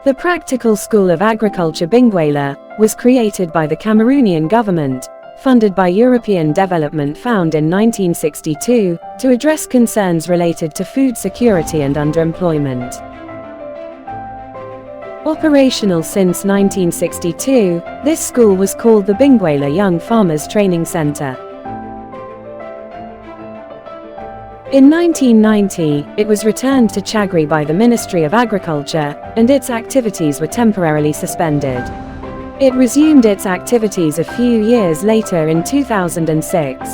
The Practical School of Agriculture Binguela was created by the Cameroonian government, funded by European Development Fund in 1962, to address concerns related to food security and underemployment. Operational since 1962, this school was called the Binguela Young Farmers Training Center. In 1990, it was returned to Chagri by the Ministry of Agriculture, and its activities were temporarily suspended. It resumed its activities a few years later in 2006.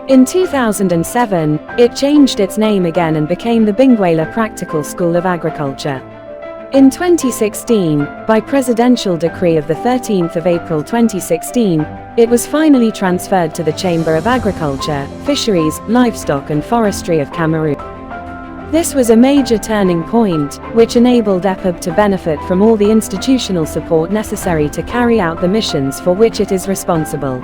In 2007, it changed its name again and became the Binguela Practical School of Agriculture. In 2016, by presidential decree of 13 April 2016, it was finally transferred to the Chamber of Agriculture, Fisheries, Livestock and Forestry of Cameroon. This was a major turning point, which enabled EPAB to benefit from all the institutional support necessary to carry out the missions for which it is responsible.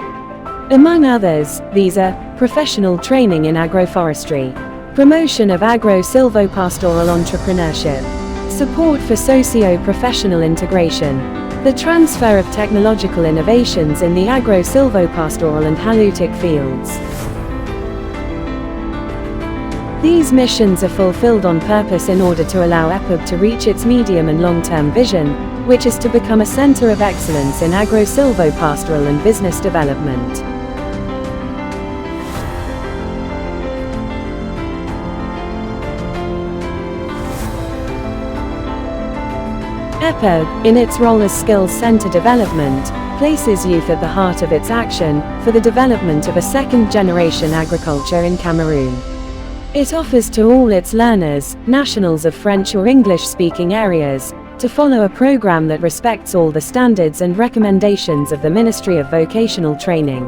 Among others, these are professional training in agroforestry, promotion of agro-silvopastoral entrepreneurship, support for socio-professional integration, the transfer of technological innovations in the agro-silvopastoral and haleutic fields. These missions are fulfilled on purpose in order to allow EPAB to reach its medium and long-term vision, which is to become a center of excellence in agro-silvopastoral and business development. EPAB, in its role as skills center development, places youth at the heart of its action for the development of a second-generation agriculture in Cameroon. It offers to all its learners, nationals of French or English-speaking areas, to follow a program that respects all the standards and recommendations of the Ministry of Vocational Training.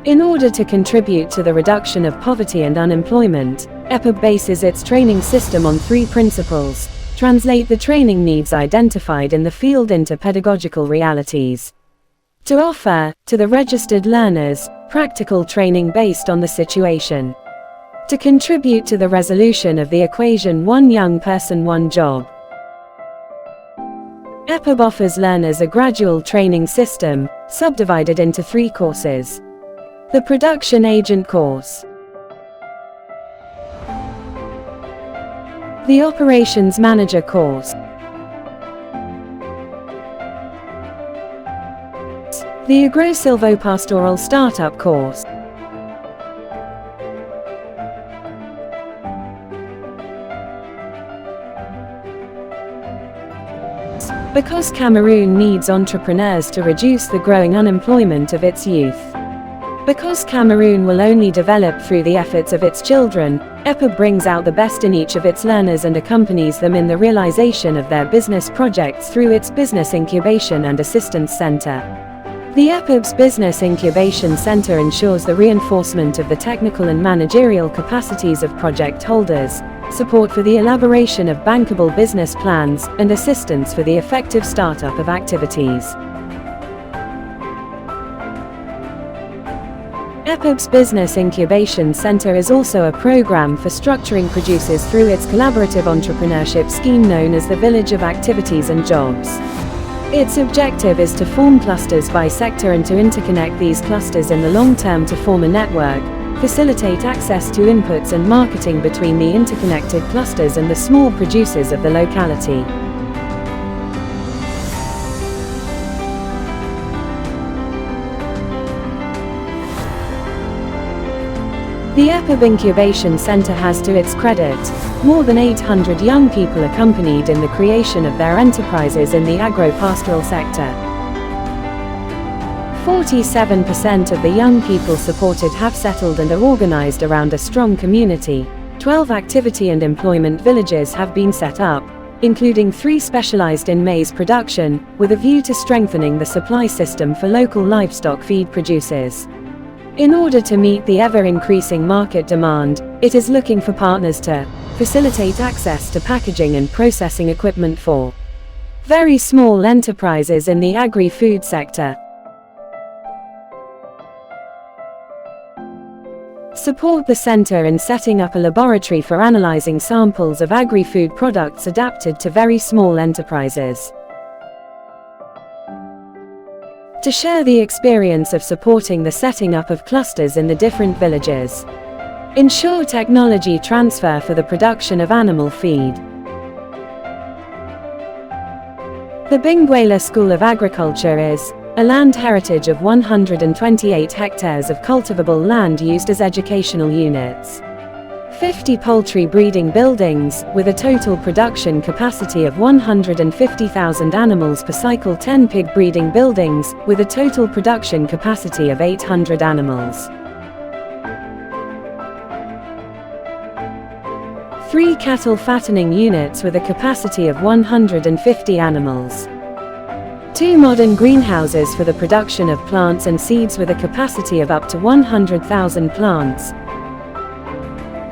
In order to contribute to the reduction of poverty and unemployment, EPAB bases its training system on three principles: translate the training needs identified in the field into pedagogical realities, to offer, to the registered learners, practical training based on the situation, to contribute to the resolution of the equation one young person one job. EPAB offers learners a gradual training system, subdivided into three courses: the Production Agent course, the Operations Manager course, the agro-silvopastoral startup course. Because Cameroon needs entrepreneurs to reduce the growing unemployment of its youth. Because Cameroon will only develop through the efforts of its children, EPAB brings out the best in each of its learners and accompanies them in the realization of their business projects through its Business Incubation and Assistance Center. The EPAB's Business Incubation Center ensures the reinforcement of the technical and managerial capacities of project holders, support for the elaboration of bankable business plans, and assistance for the effective startup of activities. EPAB's Business Incubation Center is also a program for structuring producers through its collaborative entrepreneurship scheme known as the Village of Activities and Jobs. Its objective is to form clusters by sector and to interconnect these clusters in the long term to form a network, facilitate access to inputs and marketing between the interconnected clusters and the small producers of the locality. The EPAB Incubation Center has to its credit more than 800 young people accompanied in the creation of their enterprises in the agro-pastoral sector. 47% of the young people supported have settled and are organized around a strong community. 12 activity and employment villages have been set up, including 3 specialized in maize production, with a view to strengthening the supply system for local livestock feed producers. In order to meet the ever-increasing market demand, it is looking for partners to facilitate access to packaging and processing equipment for very small enterprises in the agri-food sector. Support the center in setting up a laboratory for analyzing samples of agri-food products adapted to very small enterprises. To share the experience of supporting the setting up of clusters in the different villages. Ensure technology transfer for the production of animal feed. The Binguela School of Agriculture is a land heritage of 128 hectares of cultivable land used as educational units. 50 poultry breeding buildings, with a total production capacity of 150,000 animals per cycle. 10 pig breeding buildings, with a total production capacity of 800 animals. 3 cattle fattening units with a capacity of 150 animals. 2 modern greenhouses for the production of plants and seeds with a capacity of up to 100,000 plants.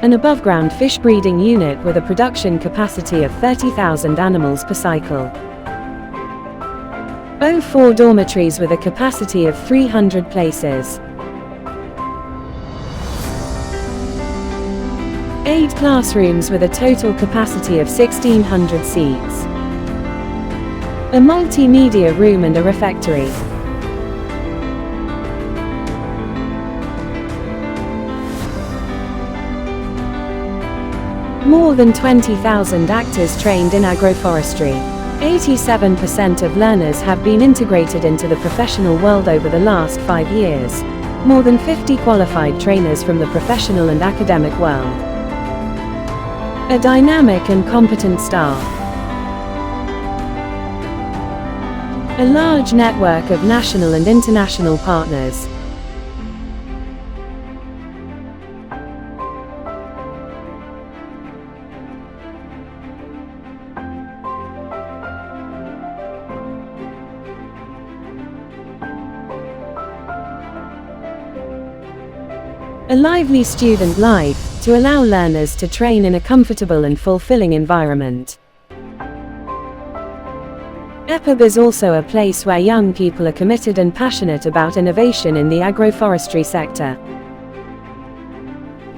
An above-ground fish breeding unit with a production capacity of 30,000 animals per cycle. 4 dormitories with a capacity of 300 places. 8 classrooms with a total capacity of 1,600 seats. A multimedia room and a refectory. More than 20,000 actors trained in agroforestry. 87% of learners have been integrated into the professional world over the last 5 years. More than 50 qualified trainers from the professional and academic world. A dynamic and competent staff. A large network of national and international partners. A lively student life, to allow learners to train in a comfortable and fulfilling environment. EPAB is also a place where young people are committed and passionate about innovation in the agroforestry sector.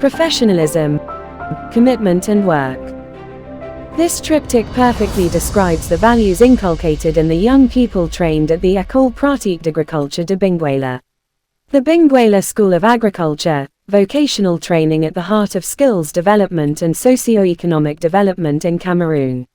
Professionalism, commitment and work. This triptych perfectly describes the values inculcated in the young people trained at the École pratique d'agriculture de Binguela. The Binguela School of Agriculture, vocational training at the heart of skills development and socio-economic development in Cameroon.